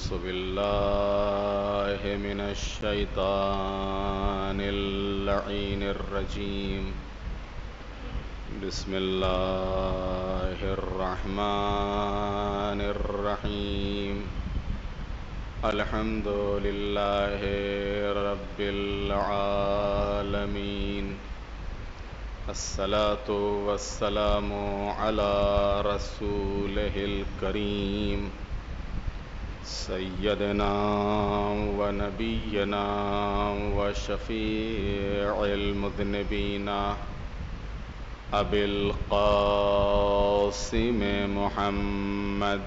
أعوذ بالله من الشيطان اللعين الرجيم. بسم الله الرحمن الرحيم. الحمد لله رب العالمين. الصلاة والسلام على رسوله الكريم سيدنا ونبينا وشفيع المذنبين أبي القاسم محمد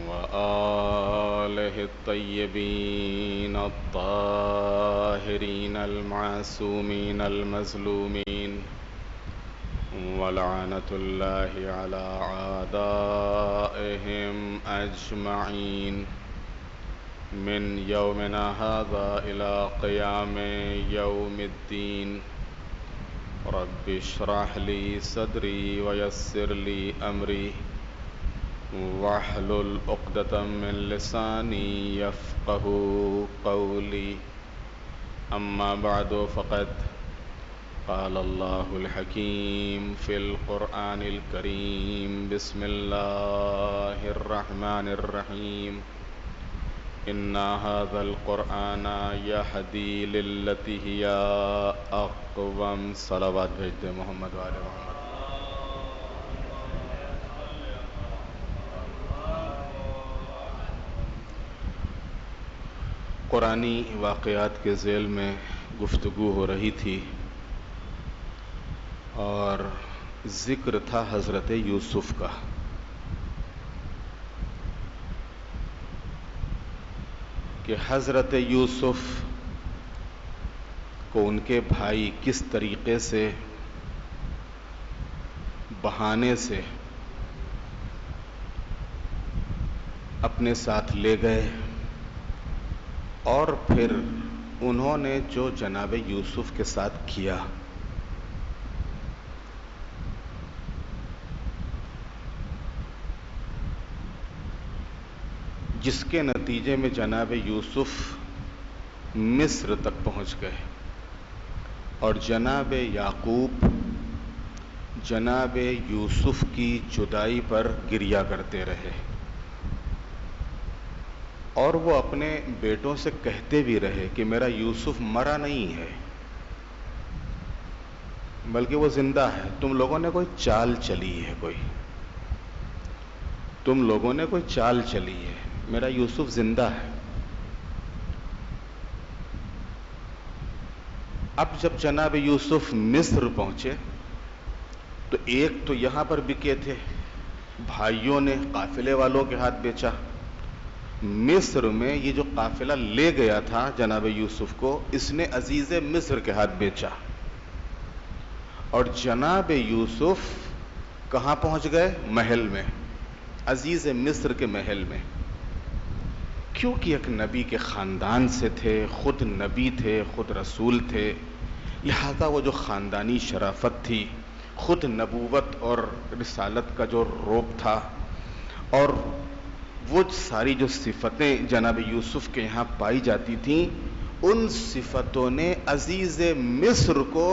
وآله الطيبين الطاهرين المعصومين المظلومين ولعنة الله على أعدائهم أجمعين من يومنا هذا إلى قيام يوم الدين. رب اشرح لي صدري ويسر لي أمري واحلل عقدة من لساني يفقهوا قولي. أما بعد فقد قال الله الحكيم في القرآن الكريم. بسم الله الرحمن الرحيم. إن هذا القرآن يهدي للتي هي أقوم. صلوات بھیج دے محمد وآل محمد. قرآنی واقعات کے ذیل میں گفتگو ہو رہی تھی اور ذکر تھا حضرت یوسف کا. کہ حضرت یوسف کو ان کے بھائی کس طریقے سے بہانے سے اپنے ساتھ لے گئے اور پھر انہوں نے جو جناب یوسف کے ساتھ کیا جس کے نتیجے میں جناب یوسف مصر تک پہنچ گئے اور جناب یعقوب جناب یوسف کی جدائی پر گریہ کرتے رہے اور وہ اپنے بیٹوں سے کہتے بھی رہے کہ میرا یوسف مرا نہیں ہے بلکہ وہ زندہ ہے. تم لوگوں نے کوئی چال چلی ہے تم لوگوں نے کوئی چال چلی ہے. میرا یوسف زندہ ہے. اب جب جناب یوسف مصر پہنچے تو ایک تو یہاں پر بکے تھے، بھائیوں نے قافلے والوں کے ہاتھ بیچا. مصر میں یہ جو قافلہ لے گیا تھا جناب یوسف کو، اس نے عزیز مصر کے ہاتھ بیچا. اور جناب یوسف کہاں پہنچ گئے؟ محل میں، عزیز مصر کے محل میں. کیونکہ ایک نبی کے خاندان سے تھے، خود نبی تھے، خود رسول تھے، لہذا وہ جو خاندانی شرافت تھی، خود نبوت اور رسالت کا جو رعب تھا، اور وہ ساری جو صفتیں جناب یوسف کے یہاں پائی جاتی تھیں، ان صفتوں نے عزیز مصر کو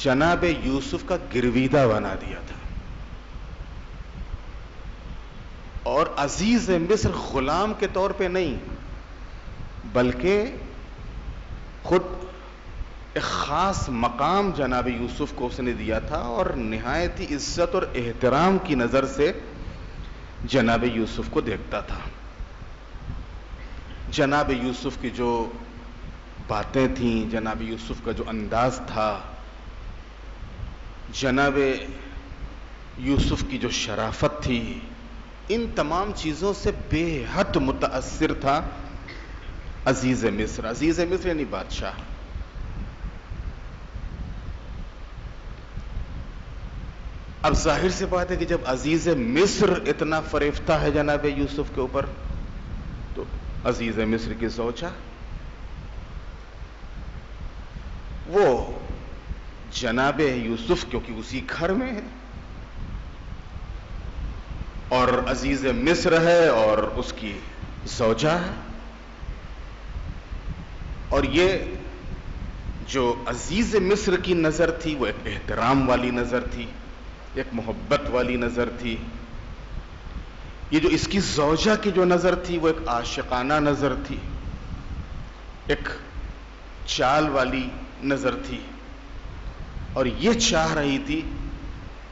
جناب یوسف کا گرویدہ بنا دیا تھا. اور عزیز مصر غلام کے طور پہ نہیں بلکہ خود ایک خاص مقام جناب یوسف کو اس نے دیا تھا اور نہایت ہی عزت اور احترام کی نظر سے جناب یوسف کو دیکھتا تھا. جناب یوسف کی جو باتیں تھیں، جناب یوسف کا جو انداز تھا، جناب یوسف کی جو شرافت تھی، ان تمام چیزوں سے بے حد متاثر تھا عزیز مصر. عزیز مصر یعنی بادشاہ. اب ظاہر سی بات ہے کہ جب عزیز مصر اتنا فریفتہ ہے جناب یوسف کے اوپر تو عزیز مصر کی سوچا وہ جناب یوسف کیونکہ اسی گھر میں ہے اور عزیز مصر ہے اور اس کی زوجہ ہے، اور یہ جو عزیز مصر کی نظر تھی وہ ایک احترام والی نظر تھی، ایک محبت والی نظر تھی. یہ جو اس کی زوجہ کی جو نظر تھی وہ ایک عاشقانہ نظر تھی، ایک چال والی نظر تھی، اور یہ چاہ رہی تھی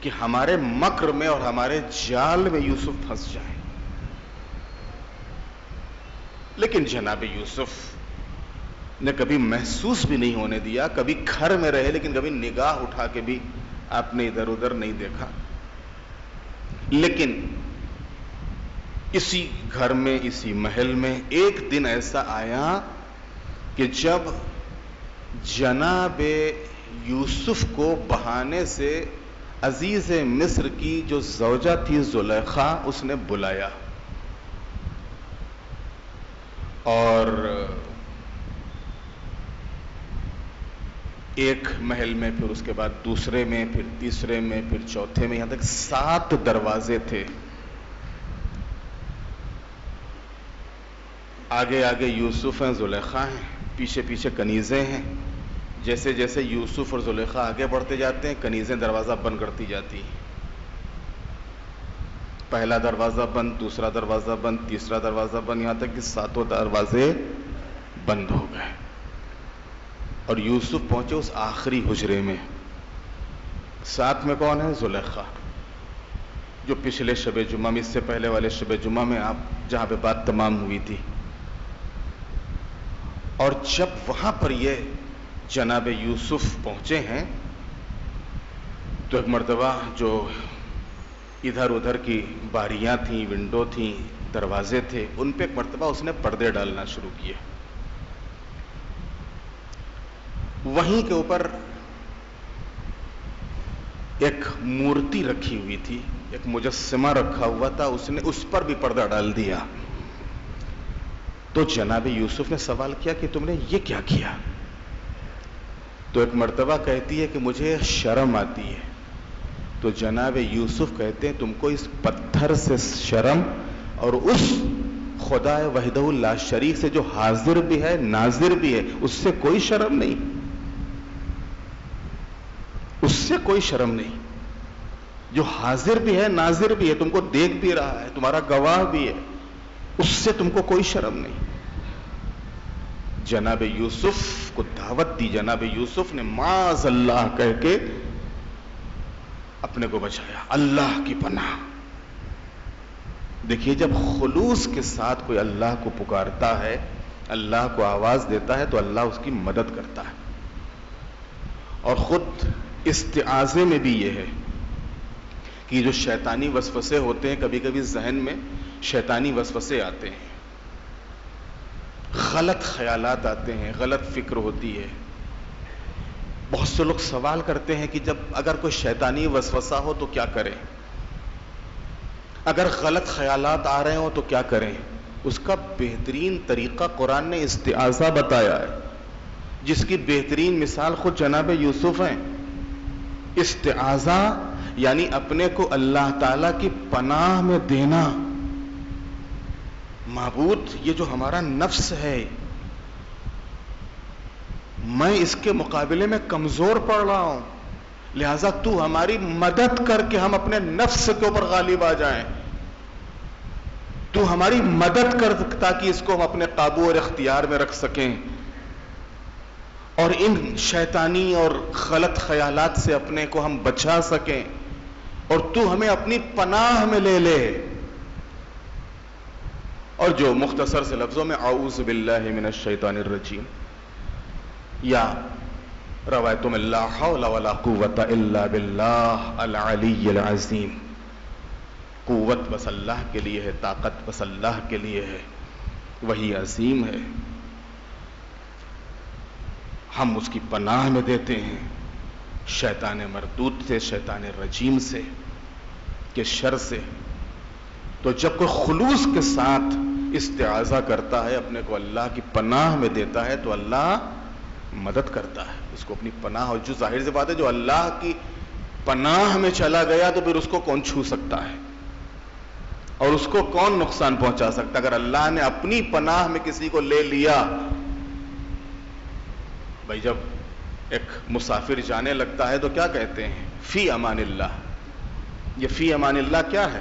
کہ ہمارے مکر میں اور ہمارے جال میں یوسف پھنس جائے. لیکن جناب یوسف نے کبھی محسوس بھی نہیں ہونے دیا، کبھی گھر میں رہے لیکن کبھی نگاہ اٹھا کے بھی آپ نے ادھر ادھر نہیں دیکھا. لیکن اسی گھر میں، اسی محل میں ایک دن ایسا آیا کہ جب جناب یوسف کو بہانے سے عزیز مصر کی جو زوجہ تھی زلیخا اس نے بلایا، اور ایک محل میں، پھر اس کے بعد دوسرے میں، پھر تیسرے میں، پھر چوتھے میں، یہاں تک 7 دروازے تھے. آگے آگے یوسف ہیں، زلیخا ہیں، پیچھے پیچھے کنیزیں ہیں. جیسے جیسے یوسف اور زلیخا آگے بڑھتے جاتے ہیں کنیزیں دروازہ بند کرتی جاتی ہیں. پہلا دروازہ بند، دوسرا دروازہ بند، تیسرا دروازہ بند، یہاں تک کہ 7 دروازے بند ہو گئے. اور یوسف پہنچے اس آخری حجرے میں. ساتھ میں کون ہے؟ زلیخا، جو پچھلے شب جمعہ میں، اس سے پہلے والے شب جمعہ میں آپ جہاں پہ بات تمام ہوئی تھی. اور جب وہاں پر یہ جناب یوسف پہنچے ہیں تو ایک مرتبہ جو ادھر ادھر کی باریاں تھیں، ونڈو تھیں، دروازے تھے، ان پہ ایک مرتبہ اس نے پردے ڈالنا شروع کیے. وہیں کے اوپر ایک مورتی رکھی ہوئی تھی، ایک مجسمہ رکھا ہوا تھا، اس نے اس پر بھی پردہ ڈال دیا. تو جناب یوسف نے سوال کیا کہ تم نے یہ کیا کیا؟ تو ایک مرتبہ کہتی ہے کہ مجھے شرم آتی ہے. تو جناب یوسف کہتے ہیں تم کو اس پتھر سے شرم، اور اس خدا وحدہ لا شریک سے جو حاضر بھی ہے ناظر بھی ہے اس سے کوئی شرم نہیں، اس سے کوئی شرم نہیں. جو حاضر بھی ہے ناظر بھی ہے، تم کو دیکھ بھی رہا ہے، تمہارا گواہ بھی ہے، اس سے تم کو کوئی شرم نہیں. جناب یوسف کو دعوت دی. جناب یوسف نے معاذ اللہ کہہ کے اپنے کو بچایا، اللہ کی پناہ. دیکھیے جب خلوص کے ساتھ کوئی اللہ کو پکارتا ہے، اللہ کو آواز دیتا ہے تو اللہ اس کی مدد کرتا ہے. اور خود استعاذے میں بھی یہ ہے کہ جو شیطانی وسوسے ہوتے ہیں، کبھی کبھی ذہن میں شیطانی وسوسے آتے ہیں، غلط خیالات آتے ہیں، غلط فکر ہوتی ہے. بہت سے لوگ سوال کرتے ہیں کہ جب اگر کوئی شیطانی وسوسہ ہو تو کیا کریں، اگر غلط خیالات آ رہے ہوں تو کیا کریں. اس کا بہترین طریقہ قرآن نے استعاذہ بتایا ہے، جس کی بہترین مثال خود جناب یوسف ہیں. استعاذہ یعنی اپنے کو اللہ تعالی کی پناہ میں دینا. معبود یہ جو ہمارا نفس ہے، میں اس کے مقابلے میں کمزور پڑ رہا ہوں، لہذا تو ہماری مدد کر کے ہم اپنے نفس کے اوپر غالب آ جائیں. تو ہماری مدد کر تاکہ اس کو ہم اپنے قابو اور اختیار میں رکھ سکیں اور ان شیطانی اور غلط خیالات سے اپنے کو ہم بچا سکیں، اور تو ہمیں اپنی پناہ میں لے لے. اور جو مختصر سے لفظوں میں اعوذ باللہ من الشیطان الرجیم یا روایتوں میں لا حول ولا قوت الا باللہ العلی العظیم، قوت بس اللہ کے لیے ہے، طاقت بس اللہ کے لیے ہے، وہی عظیم ہے. ہم اس کی پناہ میں دیتے ہیں شیطان مردود سے، شیطان رجیم سے، کے شر سے. تو جب کوئی خلوص کے ساتھ استعاذہ کرتا ہے، اپنے کو اللہ کی پناہ میں دیتا ہے، تو اللہ مدد کرتا ہے، اس کو اپنی پناہ، اور جو ظاہر سی بات ہے جو اللہ کی پناہ میں چلا گیا تو پھر اس کو کون چھو سکتا ہے اور اس کو کون نقصان پہنچا سکتا؟ اگر اللہ نے اپنی پناہ میں کسی کو لے لیا، بھائی جب ایک مسافر جانے لگتا ہے تو کیا کہتے ہیں؟ فی امان اللہ۔ یہ فی امان اللہ کیا ہے؟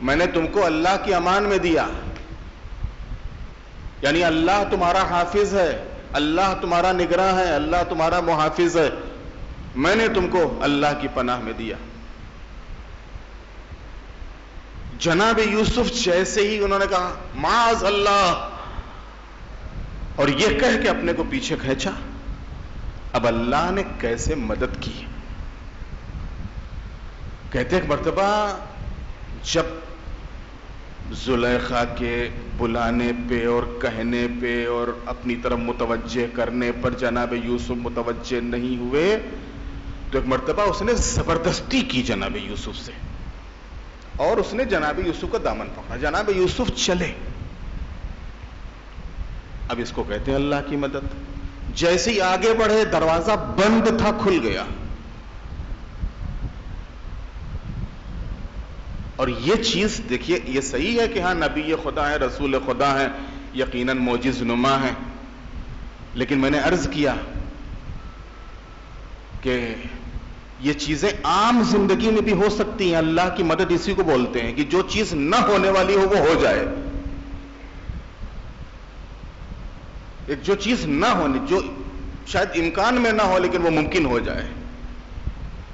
میں نے تم کو اللہ کی امان میں دیا، یعنی اللہ تمہارا حافظ ہے، اللہ تمہارا نگراں ہے، اللہ تمہارا محافظ ہے، میں نے تم کو اللہ کی پناہ میں دیا۔ جناب یوسف جیسے ہی انہوں نے کہا معاذ اللہ، اور یہ کہہ کے اپنے کو پیچھے کھینچا، اب اللہ نے کیسے مدد کی؟ کہتے ایک مرتبہ جب زلیخا کے بلانے پہ اور کہنے پہ اور اپنی طرف متوجہ کرنے پر جناب یوسف متوجہ نہیں ہوئے تو ایک مرتبہ اس نے زبردستی کی جناب یوسف سے، اور اس نے جناب یوسف کا دامن پکڑا، جناب یوسف چلے۔ اب اس کو کہتے ہیں اللہ کی مدد۔ جیسے ہی آگے بڑھے دروازہ بند تھا، کھل گیا۔ اور یہ چیز دیکھیے، یہ صحیح ہے کہ ہاں نبی خدا ہے، رسول خدا ہے، یقیناً معجز نما ہے، لیکن میں نے عرض کیا کہ یہ چیزیں عام زندگی میں بھی ہو سکتی ہیں۔ اللہ کی مدد اسی کو بولتے ہیں کہ جو چیز نہ ہونے والی ہو وہ ہو جائے، ایک جو چیز نہ ہونی، جو شاید امکان میں نہ ہو لیکن وہ ممکن ہو جائے،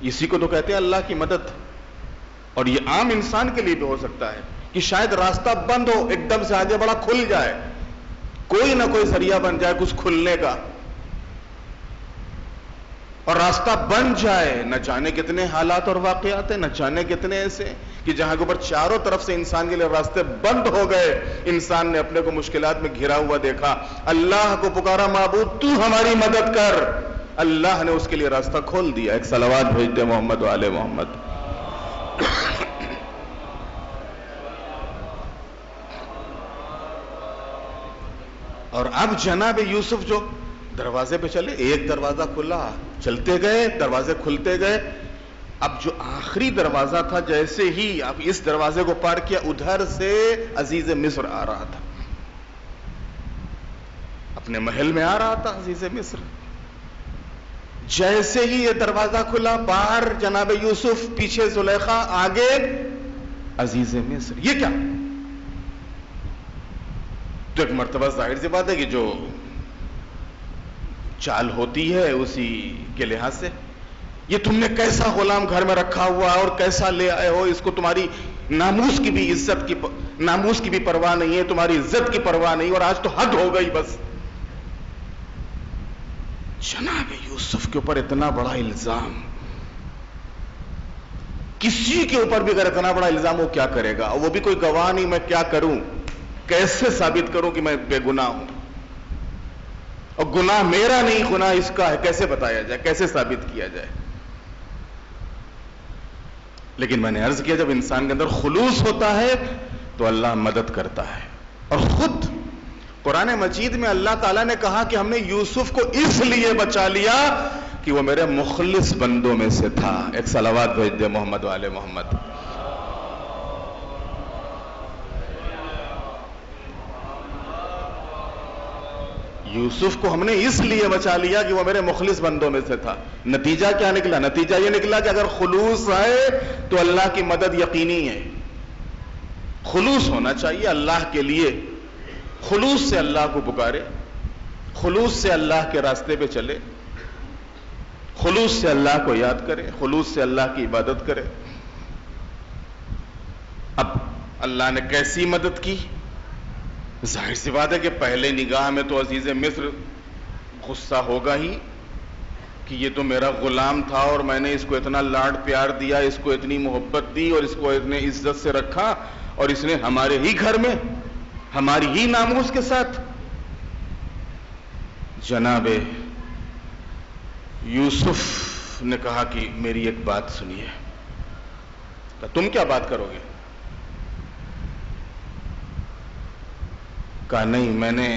اسی کو تو کہتے ہیں اللہ کی مدد۔ اور یہ عام انسان کے لیے بھی ہو سکتا ہے کہ شاید راستہ بند ہو، ایک دم سے آگے بڑا کھل جائے، کوئی نہ کوئی ذریعہ بن جائے کچھ کھلنے کا، اور راستہ بن جائے۔ نہ جانے کتنے حالات اور واقعات ہیں، نہ جانے کتنے ایسے کہ جہاں کے اوپر چاروں طرف سے انسان کے لیے راستے بند ہو گئے، انسان نے اپنے کو مشکلات میں گھرا ہوا دیکھا، اللہ کو پکارا معبود تو ہماری مدد کر، اللہ نے اس کے لیے راستہ کھول دیا۔ ایک صلوات بھیجتے محمد و آل محمد۔ اور اب جناب یوسف جو دروازے پہ چلے، ایک دروازہ کھلا، چلتے گئے، دروازے کھلتے گئے۔ اب جو آخری دروازہ تھا، جیسے ہی اب اس دروازے کو پار کیا، ادھر سے عزیز مصر آ رہا تھا، اپنے محل میں آ رہا تھا عزیز مصر۔ جیسے ہی یہ دروازہ کھلا، باہر جناب یوسف، پیچھے زلیخا، آگے عزیز مصر۔ یہ کیا؟ تو ایک مرتبہ ظاہر سی بات ہے کہ جو چال ہوتی ہے اسی کے لحاظ سے، یہ تم نے کیسا غلام گھر میں رکھا ہوا ہے اور کیسا لے آئے ہو، اس کو تمہاری ناموس کی بھی عزت کی ناموس کی بھی پرواہ نہیں ہے، تمہاری عزت کی پرواہ نہیں، اور آج تو حد ہو گئی بس۔ جناب یوسف کے اوپر اتنا بڑا الزام، کسی کے اوپر بھی اگر اتنا بڑا الزام ہو کیا کرے گا؟ وہ بھی کوئی گواہ نہیں، میں کیا کروں، کیسے ثابت کروں کہ میں بے گناہ ہوں، اور گناہ میرا نہیں گناہ اس کا ہے، کیسے بتایا جائے، کیسے ثابت کیا جائے؟ لیکن میں نے عرض کیا جب انسان کے اندر خلوص ہوتا ہے تو اللہ مدد کرتا ہے، اور خود قرآن مجید میں اللہ تعالیٰ نے کہا کہ ہم نے یوسف کو اس لیے بچا لیا کہ وہ میرے مخلص بندوں میں سے تھا۔ ایک صلوات بھیج دے محمد و آل محمد۔ یوسف کو ہم نے اس لیے بچا لیا کہ وہ میرے مخلص بندوں میں سے تھا۔ نتیجہ کیا نکلا؟ نتیجہ یہ نکلا کہ اگر خلوص ہے تو اللہ کی مدد یقینی ہے۔ خلوص ہونا چاہیے اللہ کے لیے، خلوص سے اللہ کو پکارے، خلوص سے اللہ کے راستے پہ چلے، خلوص سے اللہ کو یاد کرے، خلوص سے اللہ کی عبادت کرے۔ اب اللہ نے کیسی مدد کی؟ ظاہر سی بات ہے کہ پہلے نگاہ میں تو عزیز مصر غصہ ہوگا ہی کہ یہ تو میرا غلام تھا اور میں نے اس کو اتنا لاڈ پیار دیا، اس کو اتنی محبت دی اور اس کو اتنے عزت سے رکھا، اور اس نے ہمارے ہی گھر میں ہماری ہی ناموس کے ساتھ۔ جناب یوسف نے کہا کہ میری ایک بات سنیے۔ تم کیا بات کرو گے؟ کہا نہیں، میں نے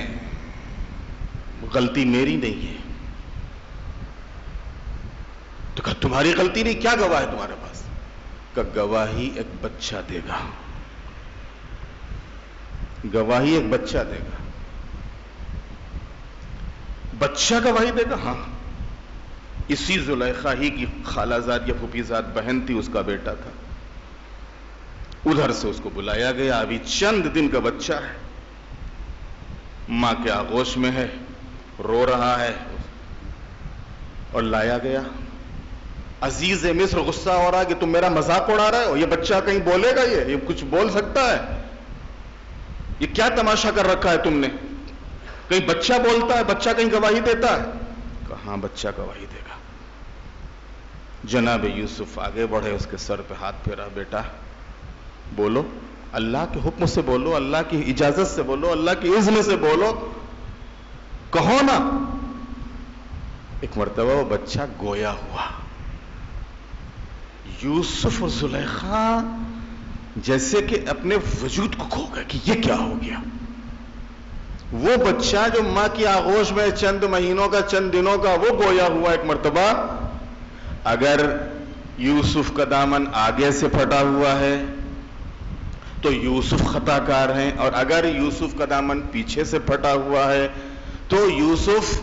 غلطی میری نہیں ہے، تمہاری غلطی نہیں, کیا گواہ ہے تمہارے پاس؟ کہ گواہی ایک بچہ دے گا, گواہی ایک بچہ دے گا. بچہ گواہی دے گا؟ ہاں. اسی زلیخا ہی کی خالہ زاد یا پھوپھی زاد بہن تھی, اس کا بیٹا تھا. ادھر سے اس کو بلایا گیا, ابھی چند دن کا بچہ ہے, ماں کے آغوش میں ہے, رو رہا ہے, اور لایا گیا. عزیز مصر غصہ ہو رہا ہے کہ تم میرا مذاق اڑا رہے ہو, یہ بچہ کہیں بولے گا, یہ کچھ بول سکتا ہے؟ یہ کیا تماشا کر رکھا ہے تم نے؟ کہیں بچہ بولتا ہے, بچہ کہیں گواہی دیتا ہے؟ کہاں بچہ گواہی دے گا. جناب یوسف آگے بڑھے, اس کے سر پہ ہاتھ پھیرا, بیٹا بولو, اللہ کے حکم سے بولو, اللہ کی اجازت سے بولو, اللہ کی اذن سے بولو, کہو نا. ایک مرتبہ وہ بچہ گویا ہوا. یوسف اور زلیخا جیسے کہ اپنے وجود کو کھو گئے کہ یہ کیا ہو گیا. وہ بچہ جو ماں کی آغوش میں چند مہینوں کا, چند دنوں کا, وہ گویا ہوا ایک مرتبہ. اگر یوسف کا دامن آگے سے پھٹا ہوا ہے تو یوسف خطا کار ہیں, اور اگر یوسف کا دامن پیچھے سے پھٹا ہوا ہے تو یوسف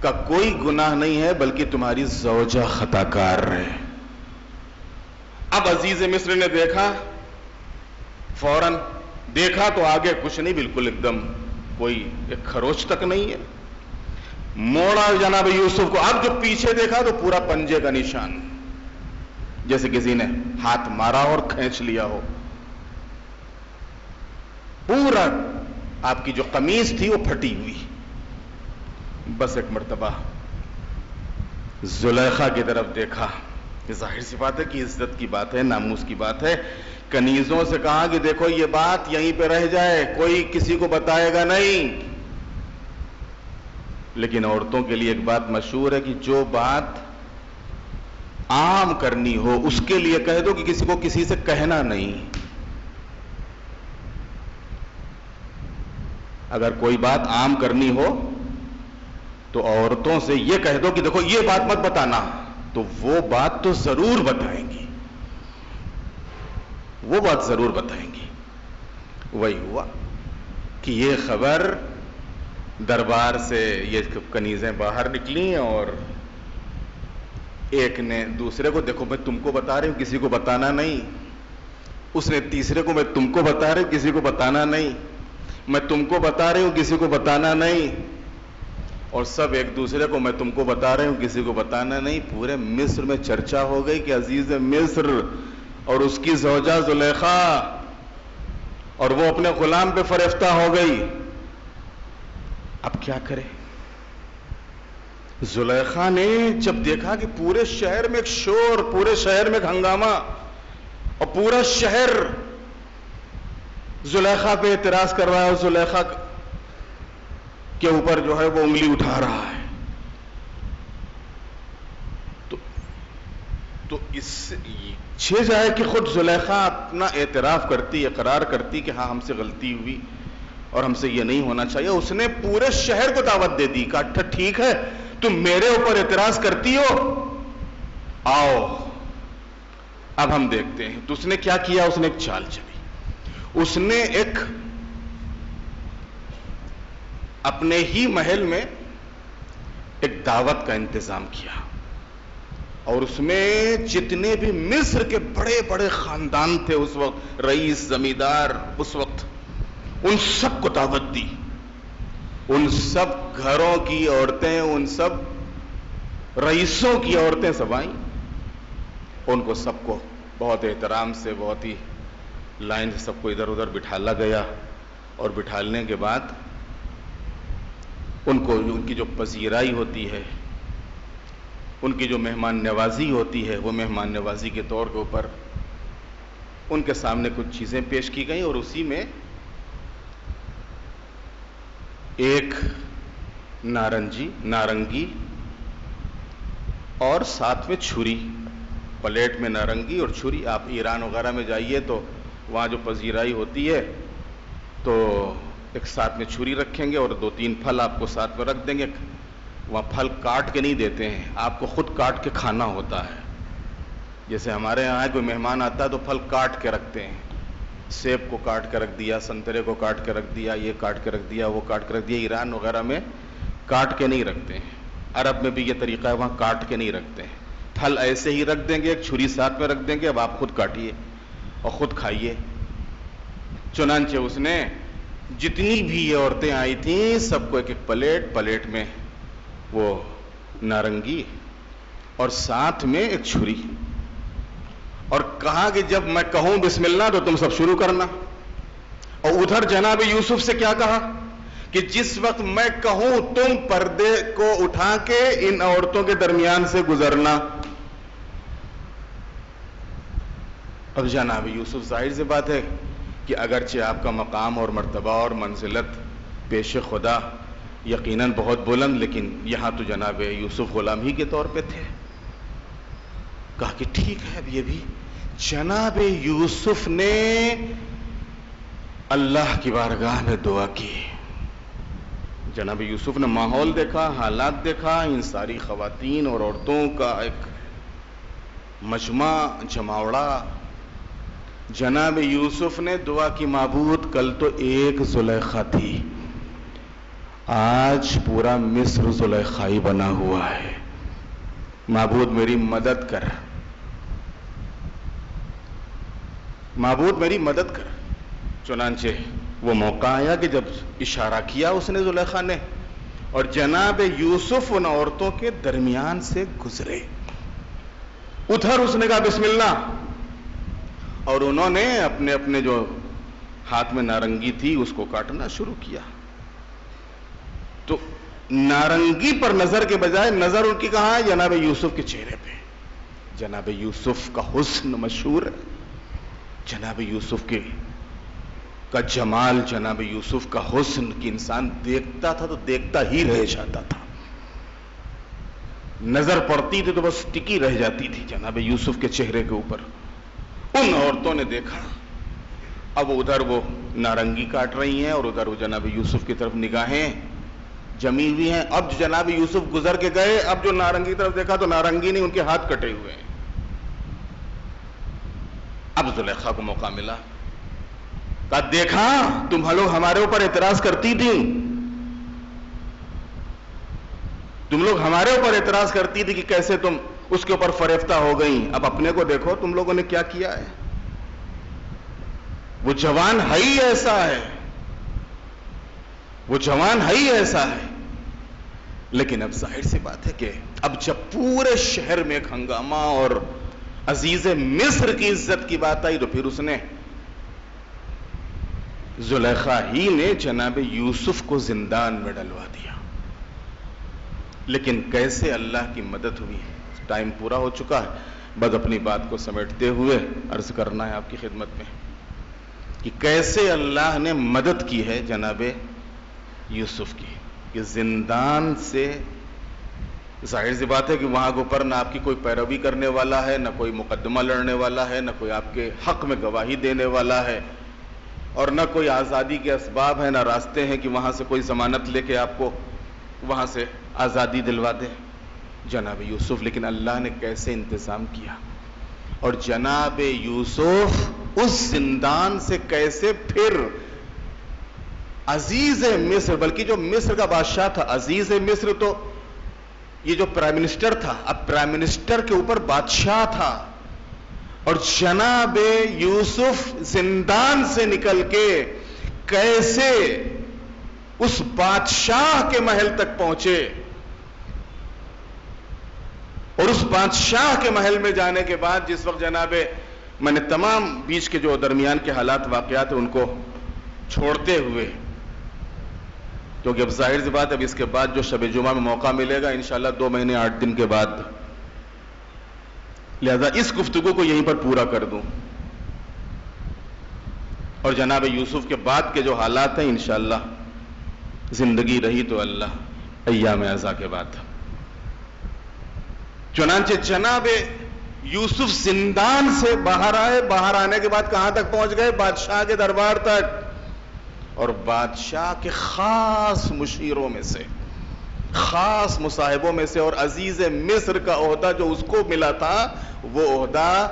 کا کوئی گناہ نہیں ہے, بلکہ تمہاری زوجہ خطا کار ہے. اب عزیز مصر نے دیکھا, فوراً دیکھا تو آگے کچھ نہیں, بالکل ایک دم کوئی ایک خروچ تک نہیں ہے. موڑا جناب یوسف کو, اب جو پیچھے دیکھا تو پورا پنجے کا نشان, جیسے کسی نے ہاتھ مارا اور کھینچ لیا ہو. پورا آپ کی جو قمیص تھی وہ پھٹی ہوئی. بس ایک مرتبہ زلیخا کی طرف دیکھا, ظاہر سی بات ہے کہ عزت کی بات ہے, ناموس کی بات ہے. کنیزوں سے کہا کہ دیکھو یہ بات یہیں پہ رہ جائے, کوئی کسی کو بتائے گا نہیں. لیکن عورتوں کے لیے ایک بات مشہور ہے کہ جو بات عام کرنی ہو اس کے لیے کہہ دو, کہ کسی کو کسی سے کہنا نہیں. اگر کوئی بات عام کرنی ہو تو عورتوں سے یہ کہہ دو کہ دیکھو یہ بات مت بتانا, تو وہ بات تو ضرور بتائیں گی, وہ بات ضرور بتائیں گی. وہی ہوا کہ یہ خبر دربار سے یہ کنیزیں باہر نکلی, اور ایک نے دوسرے کو, دیکھو میں تم کو بتا رہی ہوں, کسی کو بتانا نہیں. اس نے تیسرے کو, میں تم کو بتا رہی ہوں, کسی کو بتانا نہیں. میں تم کو بتا رہی ہوں, کسی کو بتانا نہیں. اور سب ایک دوسرے کو, میں تم کو بتا رہی ہوں, کسی کو بتانا نہیں. پورے مصر میں چرچا ہو گئی کہ عزیز مصر اور اس کی زوجہ زلیخا, اور وہ اپنے غلام پہ فریفتہ ہو گئی. اب کیا کرے؟ زلیخا نے جب دیکھا کہ پورے شہر میں ایک شور, پورے شہر میں ایک ہنگامہ, اور پورا شہر زلیخا پہ اعتراض کر رہا ہے, اور زلیخا کے اوپر جو ہے وہ انگلی اٹھا رہا ہے, تو اس سے چھ جائے کہ خود زلیخا اپنا اعتراف کرتی, اقرار کرتی کہ ہاں ہم سے غلطی ہوئی اور ہم سے یہ نہیں ہونا چاہیے. اس نے پورے شہر کو دعوت دے دی, کہا ٹھیک ہے تم میرے اوپر اعتراض کرتی ہو, آؤ اب ہم دیکھتے ہیں. تو اس نے کیا کیا؟ اس نے ایک چال چلی. اس نے ایک اپنے ہی محل میں ایک دعوت کا انتظام کیا, اور اس میں جتنے بھی مصر کے بڑے بڑے خاندان تھے اس وقت, رئیس, زمیندار اس وقت, ان سب کو دعوت دی. ان سب گھروں کی عورتیں, ان سب رئیسوں کی عورتیں سب آئیں. ان کو سب کو بہت احترام سے, بہت ہی لائن سے سب کو ادھر ادھر بٹھالا گیا. اور بٹھالنے کے بعد ان کو ان کی جو پذیرائی ہوتی ہے, ان کی جو مہمان نوازی ہوتی ہے, وہ مہمان نوازی کے طور کے اوپر ان کے سامنے کچھ چیزیں پیش کی گئیں. اور اسی میں ایک نارنگی اور ساتھ میں چھری, پلیٹ میں نارنگی اور چھری. آپ ایران وغیرہ میں جائیے تو وہاں جو پذیرائی ہوتی ہے تو ایک ساتھ میں چھری رکھیں گے اور 2-3 پھل آپ کو ساتھ میں رکھ دیں گے. وہاں پھل کاٹ کے نہیں دیتے ہیں, آپ کو خود کاٹ کے کھانا ہوتا ہے. جیسے ہمارے یہاں کوئی مہمان آتا ہے تو پھل کاٹ کے رکھتے ہیں، سیب کو کاٹ کے رکھ دیا، سنترے کو کاٹ کے رکھ دیا، یہ کاٹ کے رکھ دیا، وہ کاٹ کے رکھ دیا۔ ایران وغیرہ میں کاٹ کے نہیں رکھتے ہیں، عرب میں بھی یہ طریقہ ہے، وہاں کاٹ کے نہیں رکھتے ہیں، پھل ایسے ہی رکھ دیں گے، ایک چھری ساتھ میں رکھ دیں گے، اب آپ خود کاٹیے اور خود کھائیے۔ چنانچہ اس نے جتنی بھی یہ عورتیں آئی تھیں سب کو ایک ایک پلیٹ میں وہ نارنگی اور ساتھ میں ایک چھری، اور کہا کہ جب میں کہوں بسم اللہ تو تم سب شروع کرنا۔ اور ادھر جناب یوسف سے کیا کہا کہ جس وقت میں کہوں تم پردے کو اٹھا کے ان عورتوں کے درمیان سے گزرنا۔ اب جناب یوسف ظاہر سی بات ہے کہ اگرچہ آپ کا مقام اور مرتبہ اور منزلت پیش خدا یقیناً بہت بلند، لیکن یہاں تو جناب یوسف غلام ہی کے طور پہ تھے۔ کہا کہ ٹھیک ہے، اب یہ بھی۔ جناب یوسف نے اللہ کی بارگاہ میں دعا کی۔ جناب یوسف نے ماحول دیکھا، حالات دیکھا، ان ساری خواتین اور عورتوں کا ایک مجمع جماوڑا۔ جناب یوسف نے دعا کی، معبود کل تو ایک زلیخا تھی، آج پورا مصر زلیخائی بنا ہوا ہے، معبود میری مدد کر، معبود میری مدد کر۔ چنانچہ وہ موقع آیا کہ جب اشارہ کیا اس نے زلیخا نے، اور جناب یوسف ان عورتوں کے درمیان سے گزرے۔ ادھر اس نے کہا بسم اللہ، اور انہوں نے اپنے اپنے جو ہاتھ میں نارنگی تھی اس کو کاٹنا شروع کیا۔ تو نارنگی پر نظر کے بجائے نظر ان کی کہاں ہے؟ جناب یوسف کے چہرے پہ۔ جناب یوسف کا حسن مشہور ہے، جناب یوسف کا جمال، جناب یوسف کا حسن کہ انسان دیکھتا تھا تو دیکھتا ہی رہ جاتا تھا، نظر پڑتی تھی تو بس ٹکی رہ جاتی تھی جناب یوسف کے چہرے کے اوپر۔ ان عورتوں نے دیکھا، اب ادھر وہ نارنگی کاٹ رہی ہیں اور ادھر وہ جناب یوسف کی طرف نگاہیں جمی ہوئی ہیں۔ اب جناب یوسف گزر کے گئے، اب جو نارنگی طرف دیکھا تو نارنگی نہیں، ان کے ہاتھ کٹے ہوئے ہیں۔ اب زلیخا کو موقع ملا، کہا دیکھا تم لوگ ہمارے اوپر اعتراض کرتی تھی، تم لوگ ہمارے اوپر اعتراض کرتی تھی کہ کیسے تم اس کے اوپر فریفتہ ہو گئی، اب اپنے کو دیکھو تم لوگوں نے کیا کیا ہے۔ وہ جوان ہے ہی ایسا ہے، وہ جوان ہے ہی ایسا ہے۔ لیکن اب ظاہر سی بات ہے کہ اب جب پورے شہر میں ایک ہنگامہ اور عزیز مصر کی عزت کی بات آئی تو پھر اس نے زلیخا ہی نے جناب یوسف کو زندان میں ڈلوا دیا۔ لیکن کیسے اللہ کی مدد ہوئی، ٹائم پورا ہو چکا ہے، بس اپنی بات کو سمیٹتے ہوئے عرض کرنا ہے آپ کی خدمت میں کہ کیسے اللہ نے مدد کی ہے جناب یوسف کی، کہ زندان سے ظاہر سی بات ہے کہ وہاں کے اوپر نہ آپ کی کوئی پیروی کرنے والا ہے، نہ کوئی مقدمہ لڑنے والا ہے، نہ کوئی آپ کے حق میں گواہی دینے والا ہے، اور نہ کوئی آزادی کے اسباب ہیں، نہ راستے ہیں کہ وہاں سے کوئی ضمانت لے کے آپ کو وہاں سے آزادی دلوا دے جناب یوسف۔ لیکن اللہ نے کیسے انتظام کیا، اور جناب یوسف اس زندان سے کیسے پھر عزیز مصر، بلکہ جو مصر کا بادشاہ تھا، عزیز مصر تو یہ جو پرائم منسٹر تھا، اب پرائم منسٹر کے اوپر بادشاہ تھا، اور جناب یوسف زندان سے نکل کے کیسے اس بادشاہ کے محل تک پہنچے، اور اس بادشاہ کے محل میں جانے کے بعد جس وقت جناب میں نے تمام بیچ کے جو درمیان کے حالات واقعات ہیں ان کو چھوڑتے ہوئے، کیونکہ اب ظاہر سی بات ہے اب اس کے بعد جو شب جمعہ میں موقع ملے گا انشاءاللہ 2 مہینے 8 دن کے بعد، لہذا اس گفتگو کو یہیں پر پورا کر دوں، اور جناب یوسف کے بعد کے جو حالات ہیں انشاءاللہ زندگی رہی تو اللہ ایام عزا کے بعد۔ چنانچہ جناب یوسف زندان سے باہر آئے، باہر آنے کے بعد کہاں تک پہنچ گئے؟ بادشاہ کے دربار تک، اور بادشاہ کے خاص مشیروں میں سے خاص مصاحبوں میں سے، اور عزیز مصر کا عہدہ جو اس کو ملا تھا وہ عہدہ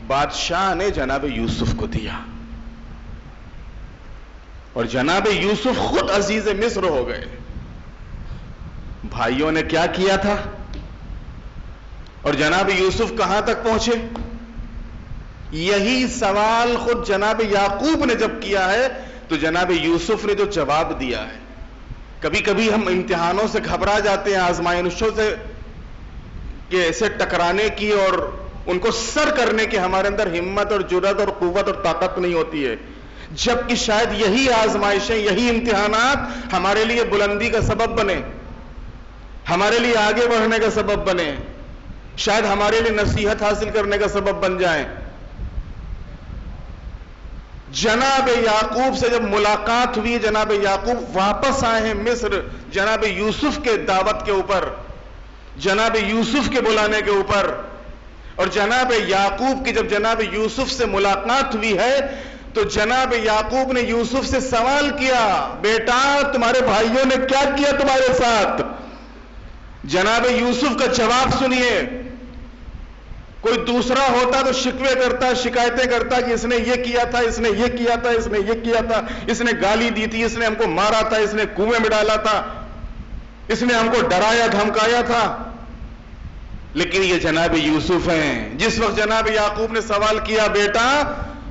بادشاہ نے جناب یوسف کو دیا، اور جناب یوسف خود عزیز مصر ہو گئے۔ بھائیوں نے کیا کیا تھا اور جناب یوسف کہاں تک پہنچے؟ یہی سوال خود جناب یعقوب نے جب کیا ہے تو جناب یوسف نے جو جواب دیا ہے۔ کبھی کبھی ہم امتحانوں سے گھبرا جاتے ہیں، آزمائشوں سے کہ ایسے ٹکرانے کی اور ان کو سر کرنے کی ہمارے اندر ہمت اور جرأت اور قوت اور طاقت نہیں ہوتی ہے، جبکہ شاید یہی آزمائشیں، یہی امتحانات ہمارے لیے بلندی کا سبب بنے، ہمارے لیے آگے بڑھنے کا سبب بنے، شاید ہمارے لیے نصیحت حاصل کرنے کا سبب بن جائیں۔ جناب یعقوب سے جب ملاقات ہوئی، جناب یعقوب واپس آئے ہیں مصر جناب یوسف کے دعوت کے اوپر، جناب یوسف کے بلانے کے اوپر، اور جناب یعقوب کی جب جناب یوسف سے ملاقات ہوئی ہے تو جناب یعقوب نے یوسف سے سوال کیا، بیٹا تمہارے بھائیوں نے کیا کیا تمہارے ساتھ؟ جناب یوسف کا جواب سنیے۔ کوئی دوسرا ہوتا تو شکوے کرتا، شکایتیں کرتا کہ اس نے یہ کیا تھا، اس نے یہ کیا تھا، اس نے یہ کیا تھا، اس نے گالی دی تھی، اس نے ہم کو مارا تھا، اس نے کنویں میں ڈالا تھا، اس نے ہم کو ڈرایا دھمکایا تھا۔ لیکن یہ جناب یوسف ہیں، جس وقت جناب یعقوب نے سوال کیا، بیٹا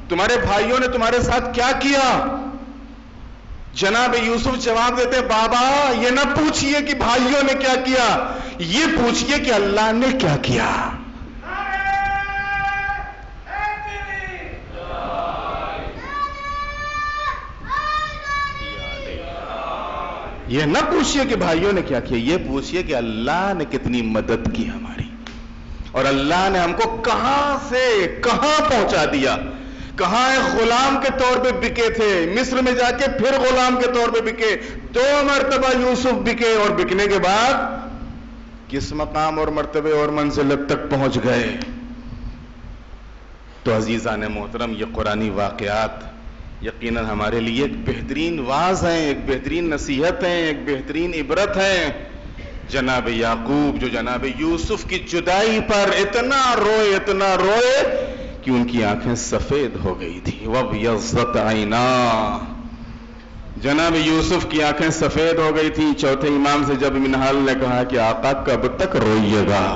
تمہارے بھائیوں نے تمہارے ساتھ کیا کیا؟ جناب یوسف جواب دیتے، بابا یہ نہ پوچھئے کہ بھائیوں نے کیا کیا، یہ پوچھئے کہ اللہ نے کیا کیا۔ یہ نہ پوچھئے کہ بھائیوں نے کیا کیا، یہ پوچھئے کہ اللہ نے کتنی مدد کی ہماری، اور اللہ نے ہم کو کہاں سے کہاں پہنچا دیا۔ کہاں ایک غلام کے طور پہ بکے تھے، مصر میں جا کے پھر غلام کے طور پہ بکے، 2 مرتبہ یوسف بکے، اور بکنے کے بعد کس مقام اور مرتبے اور منزلت تک پہنچ گئے۔ تو عزیزان محترم، یہ قرآنی واقعات یقیناً ہمارے لیے ایک بہترین واعظ ہیں، ایک بہترین نصیحت ہیں، ایک بہترین عبرت ہیں۔ جناب یعقوب جو جناب یوسف کی جدائی پر اتنا روئے کہ ان کی آنکھیں سفید ہو گئی تھی، وَابْيَضَّتْ عَيْنَاهُ، جناب یوسف کی آنکھیں سفید ہو گئی تھی۔ چوتھے امام سے جب منہال نے کہا کہ آقا کب تک روئیے گا،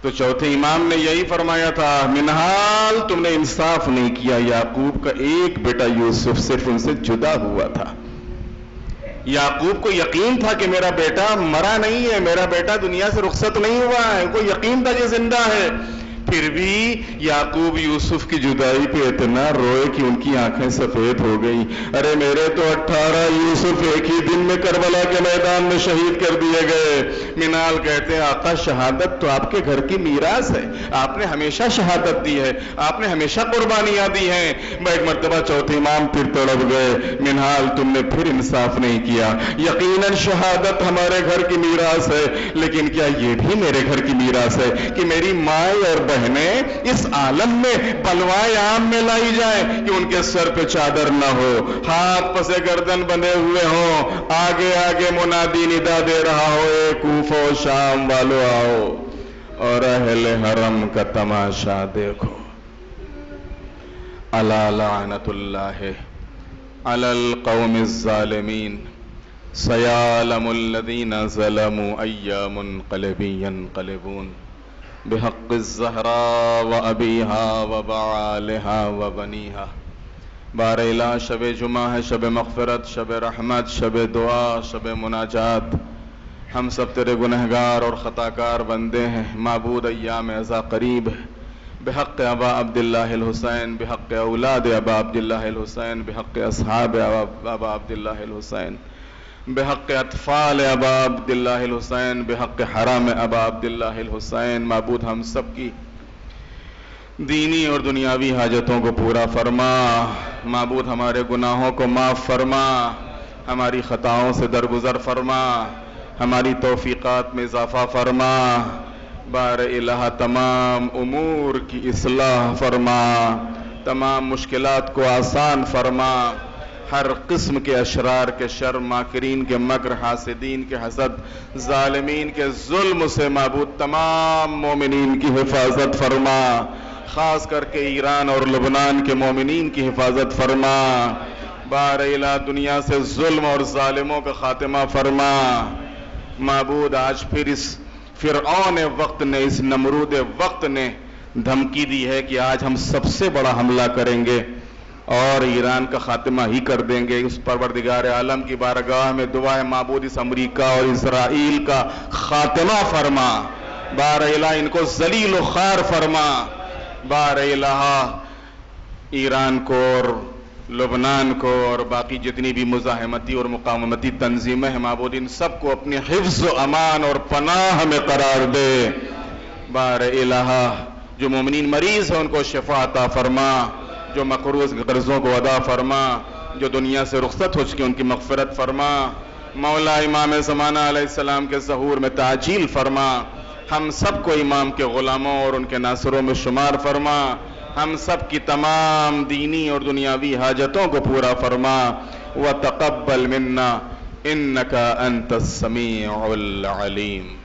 تو چوتھے امام نے یہی فرمایا تھا، منہال تم نے انصاف نہیں کیا، یعقوب کا ایک بیٹا یوسف صرف ان سے جدا ہوا تھا۔ یعقوب کو یقین تھا کہ میرا بیٹا مرا نہیں ہے، میرا بیٹا دنیا سے رخصت نہیں ہوا ہے، کو یقین تھا کہ زندہ ہے، پھر بھی یعقوب یوسف کی جدائی پہ اتنا روئے کہ ان کی آنکھیں سفید ہو گئی۔ ارے میرے تو 18 یوسف ایک ہی دن میں کربلا کے میدان میں شہید کر دیے گئے۔ منال کہتے ہیں، آقا شہادت تو آپ کے گھر کی میراث ہے، آپ نے ہمیشہ شہادت دی ہے، آپ نے ہمیشہ قربانیاں دی ہیں۔ ایک مرتبہ چوتھے امام پھر تڑپ گئے، منال تم نے پھر انصاف نہیں کیا، یقیناً شہادت ہمارے گھر کی میراث ہے، لیکن کیا یہ بھی میرے گھر کی میراث ہے کہ میری مائیں اور بہنیں اس عالم میں بلوائے عام میں لائی جائیں کہ ان کے سر پہ چادر نہ ہو، ہاتھ پسے گردن بندھے ہوئے ہوں، آگے آگے منادی ندا دے رہا ہو، اے کوفہ و شام والو آؤ اور اہل حرم کا تماشا دیکھو۔ الا لعنت اللہ علی القوم الظالمین سیعلم الذین ظلموا ای منقلب ینقلبون بحق الزہراء و ابیہا و بعالہا و بنیہا۔ بار الہ شب جمعہ ہے، شب مغفرت، شب رحمت، شب دعا، شب مناجات۔ ہم سب تیرے گنہگار اور خطاکار بندے ہیں، معبود ایام ازا قریب ہے۔ بحق ابا عبداللہ الحسین، بحق اولاد ابا عبداللہ الحسین، بحق اصحاب ابا عبداللہ الحسین، بحق اطفال ابا عبداللہ الحسین، بحق حرم ابا عبداللہ الحسین۔ معبود ہم سب کی دینی اور دنیاوی حاجتوں کو پورا فرما، معبود ہمارے گناہوں کو معاف فرما، ہماری خطاؤں سے درگزر فرما، ہماری توفیقات میں اضافہ فرما، بار الہ تمام امور کی اصلاح فرما، تمام مشکلات کو آسان فرما، ہر قسم کے اشرار کے شر، ماکرین کے مکر، حاسدین کے حسد، ظالمین کے ظلم سے معبود تمام مومنین کی حفاظت فرما، خاص کر کے ایران اور لبنان کے مومنین کی حفاظت فرما، بار الہ دنیا سے ظلم اور ظالموں کا خاتمہ فرما۔ معبود آج پھر اس فرعون وقت نے، اس نمرود وقت نے دھمکی دی ہے کہ آج ہم سب سے بڑا حملہ کریں گے اور ایران کا خاتمہ ہی کر دیں گے۔ اس پروردگار عالم کی بارگاہ میں دعا ہے معبود اس امریکہ اور اسرائیل کا خاتمہ فرما، بار الہ ان کو ذلیل و خوار فرما، بار الہ ایران کو اور لبنان کو اور باقی جتنی بھی مزاحمتی اور مقاومتی تنظیمیں ہیں معبود ان سب کو اپنے حفظ و امان اور پناہ میں قرار دے، بار الہ جو مومنین مریض ہیں ان کو شفا عطا فرما، جو مقروض قرضوں کو ادا فرما، جو دنیا سے رخصت ہو چکے ان کی مغفرت فرما، مولا امام زمانہ علیہ السلام کے ظہور میں تعجیل فرما، ہم سب کو امام کے غلاموں اور ان کے ناصروں میں شمار فرما، ہم سب کی تمام دینی اور دنیاوی حاجتوں کو پورا فرما، وتقبل منا انک انت السمیع العلیم۔